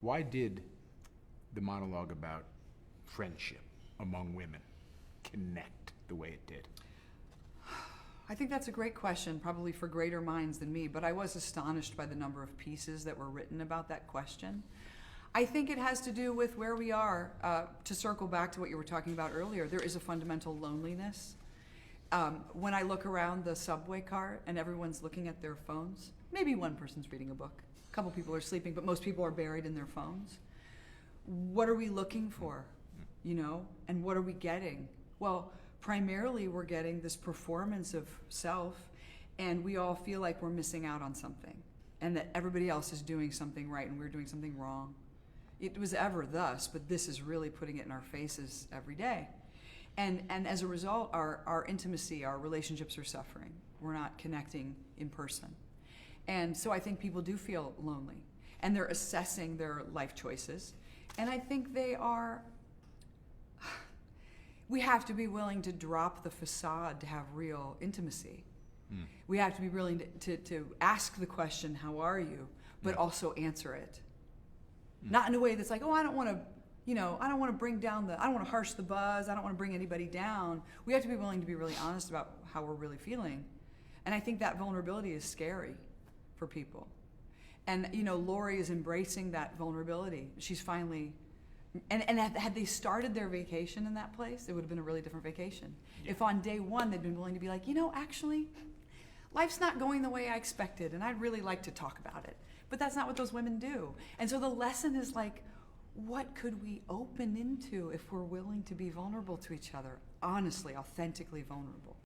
Why did the monologue about friendship among women connect the way it did? I think that's a great question, probably for greater minds than me, but I was astonished by the number of pieces that were written about that question. I think it has to do with where we are. To circle back to what you were talking about earlier, there is a fundamental loneliness. When I look around the subway car and everyone's looking at their phones, maybe one person's reading a book, a couple people are sleeping, but most people are buried in their phones. What are we looking for, and what are we getting? Well, primarily we're getting this performance of self, and we all feel like we're missing out on something, and that everybody else is doing something right and we're doing something wrong. It was ever thus, but this is really putting it in our faces every day. And as a result, our intimacy, our relationships are suffering. We're not connecting in person. And so I think people do feel lonely, and they're assessing their life choices. And I think we have to be willing to drop the facade to have real intimacy. We have to be willing to ask the question, how are you? But also answer it. Not in a way that's like, oh, I don't want to bring down I don't want to harsh the buzz, I don't want to bring anybody down. We have to be willing to be really honest about how we're really feeling. And I think that vulnerability is scary for people. And, Lori is embracing that vulnerability. She's finally, and had they started their vacation in that place, it would have been a really different vacation. Yeah. If on day one they'd been willing to be like, actually, life's not going the way I expected, and I'd really like to talk about it. But that's not what those women do. And so the lesson is like, what could we open into if we're willing to be vulnerable to each other? Honestly, authentically vulnerable.